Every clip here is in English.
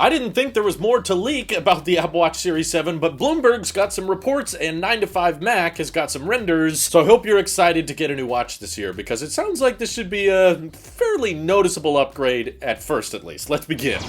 I didn't think there was more to leak about the Apple Watch Series 7, but Bloomberg's got some reports and 9to5Mac has got some renders, so I hope you're excited to get a new watch this year, because it sounds like this should be a fairly noticeable upgrade, at first at least. Let's begin.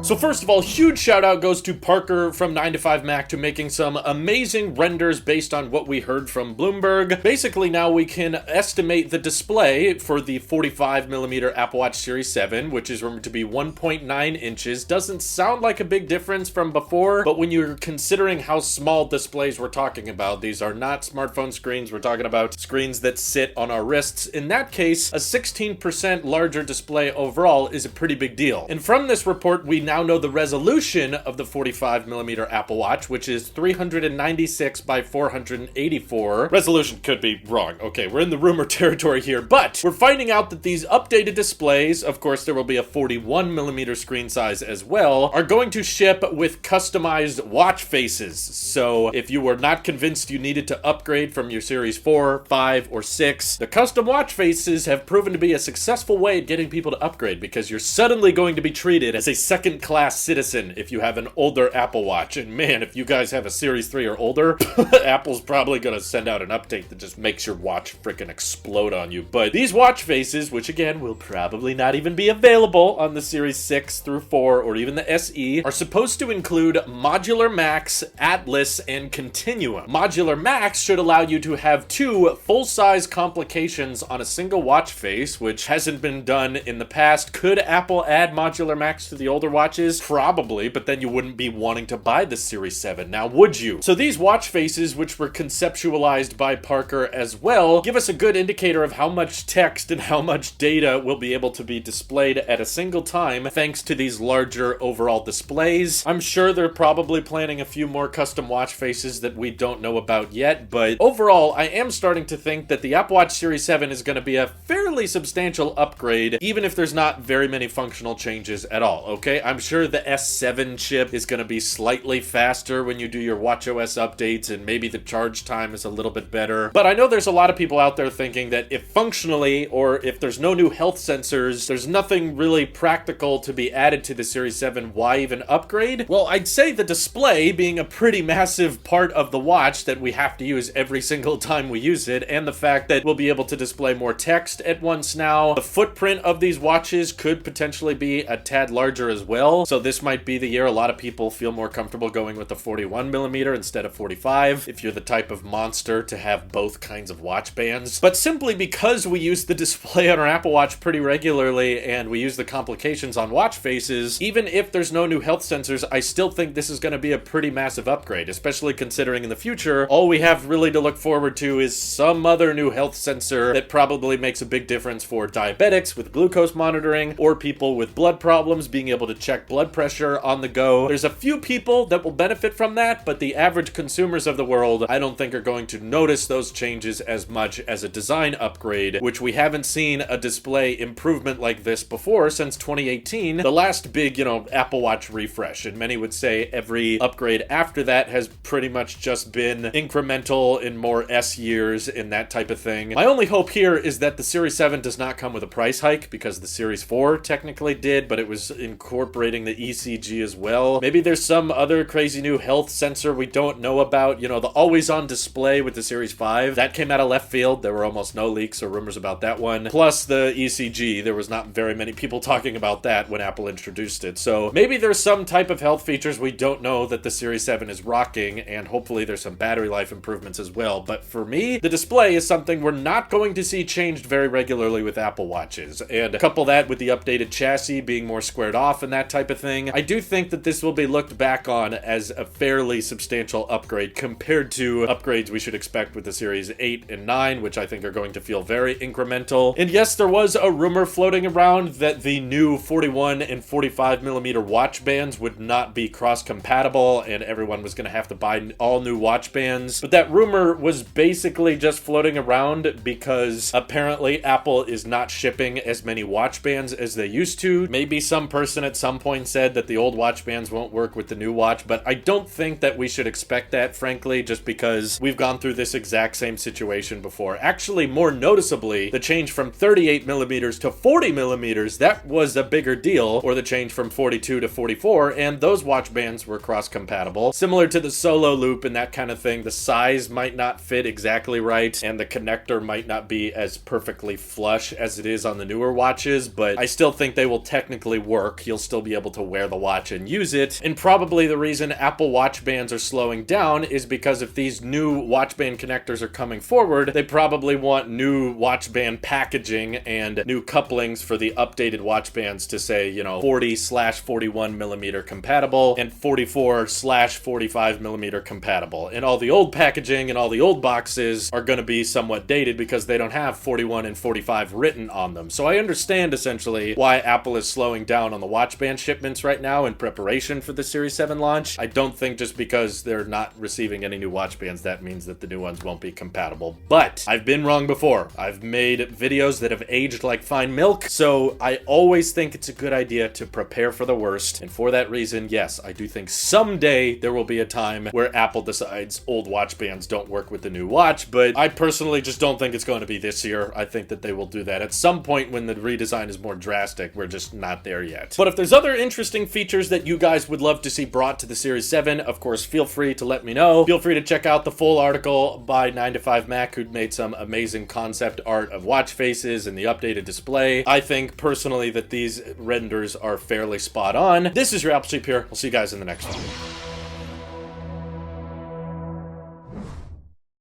So first of all, huge shout out goes to Parker from 9to5Mac to making some amazing renders based on what we heard from Bloomberg. Basically now we can estimate the display for the 45mm Apple Watch Series 7, which is rumored to be 1.9 inches. Doesn't sound like a big difference from before, but when you're considering how small displays we're talking about, these are not smartphone screens, we're talking about screens that sit on our wrists. In that case, a 16% larger display overall is a pretty big deal. And from this report, we now know the resolution of the 45mm Apple Watch, which is 396 by 484. Resolution could be wrong. Okay, we're in the rumor territory here, but we're finding out that these updated displays, of course there will be a 41mm screen size as well, are going to ship with customized watch faces. So if you were not convinced you needed to upgrade from your Series 4, 5, or 6, the custom watch faces have proven to be a successful way at getting people to upgrade, because you're suddenly going to be treated as a second-class citizen if you have an older Apple Watch. And man, if you guys have a Series 3 or older, Apple's probably gonna send out an update that just makes your watch freaking explode on you. But these watch faces, which again will probably not even be available on the Series 6 through 4 or even the SE, are supposed to include Modular Max, Atlas, and Continuum. Modular Max should allow you to have two full-size complications on a single watch face, which hasn't been done in the past. Could Apple add Modular Max to the older watches? Probably, but then you wouldn't be wanting to buy the Series 7, now would you? So these watch faces, which were conceptualized by Parker as well, give us a good indicator of how much text and how much data will be able to be displayed at a single time thanks to these larger overall displays. I'm sure they're probably planning a few more custom watch faces that we don't know about yet, but overall I am starting to think that the Apple Watch Series 7 is going to be a fairly substantial upgrade, even if there's not very many functional changes at all, okay? I'm sure the S7 chip is going to be slightly faster when you do your watchOS updates, and maybe the charge time is a little bit better. But I know there's a lot of people out there thinking that if functionally, or if there's no new health sensors, there's nothing really practical to be added to the Series 7, why even upgrade? Well, I'd say the display being a pretty massive part of the watch that we have to use every single time we use it, and the fact that we'll be able to display more text at once now. The footprint of these watches could potentially be a tad larger as well, so this might be the year a lot of people feel more comfortable going with the 41mm instead of 45, if you're the type of monster to have both kinds of watch bands. But simply because we use the display on our Apple Watch pretty regularly and we use the complications on watch faces, even if there's no new health sensors, I still think this is going to be a pretty massive upgrade, especially considering in the future, all we have really to look forward to is some other new health sensor that probably makes a big difference for diabetics with glucose monitoring, or people with blood problems being able to check blood pressure on the go. There's a few people that will benefit from that, but the average consumers of the world, I don't think are going to notice those changes as much as a design upgrade, which we haven't seen a display improvement like this before since 2018, the last big, Apple Watch refresh. And many would say every upgrade after that has pretty much just been incremental in more S years and that type of thing. My only hope here is that the Series 7 does not come with a price hike, because the Series 4 technically did, but it was incorporating the ECG as well. Maybe there's some other crazy new health sensor we don't know about. The always-on display with the Series 5, that came out of left field. There were almost no leaks or rumors about that one. Plus the ECG, there was not very many people talking about that when Apple introduced it. So maybe there's some type of health features we don't know that the Series 7 is rocking, and hopefully there's some battery life improvements as well. But for me, the display is something we're not going to see changed very regularly with Apple Watches. And couple that with the updated chassis being more squared off and that type of thing, I do think that this will be looked back on as a fairly substantial upgrade compared to upgrades we should expect with the Series 8 and 9, which I think are going to feel very incremental. And yes, there was a rumor floating around that the new 41 and 45mm watch bands would not be cross-compatible and everyone was going to have to buy all new watch bands. But that rumor was basically just floating around because apparently Apple is not shipping as many watch bands as they used to. Maybe some person at some point said that the old watch bands won't work with the new watch, but I don't think that we should expect that, frankly, just because we've gone through this exact same situation before. Actually, more noticeably, the change from 38 millimeters to 40 millimeters, that was a bigger deal, or the change from 42 to 44, and those watch bands were cross-compatible. Similar to the solo loop and that kind of thing, the size might not fit exactly right, and the connector might not be as perfectly flush as it is on the newer watches, but I still think they will technically work. You'll still be able to wear the watch and use it, and probably the reason Apple Watch bands are slowing down is because if these new watch band connectors are coming forward, they probably want new watch band packaging and new couplings for the updated watch bands to say, you know, 40/41 millimeter compatible and 44/45 millimeter compatible. And all the old packaging and all the old boxes are going to be somewhat dated because they don't have 41 and 45 written on them. So I understand essentially why Apple is slowing down on the watch band shipments right now in preparation for the Series 7 launch. I don't think just because they're not receiving any new watch bands that means that the new ones won't be compatible. But I've been wrong before. I've made videos that have aged like fine milk, so I always think it's a good idea to prepare for the worst. And for that reason, yes, I do think someday there will be a time where Apple decides old watch bands don't work with the new watch, but I personally just don't think it's going to be this year. I think that they will do that at some point when the redesign is more drastic. We're just not there yet. But if there's other interesting features that you guys would love to see brought to the Series 7, of course, feel free to let me know. Feel free to check out the full article by 9to5Mac, who made some amazing concept art of watch faces and the updated display. I think personally that these renders are fairly spot on. This is your Apple Sheep here. We'll see you guys in the next one.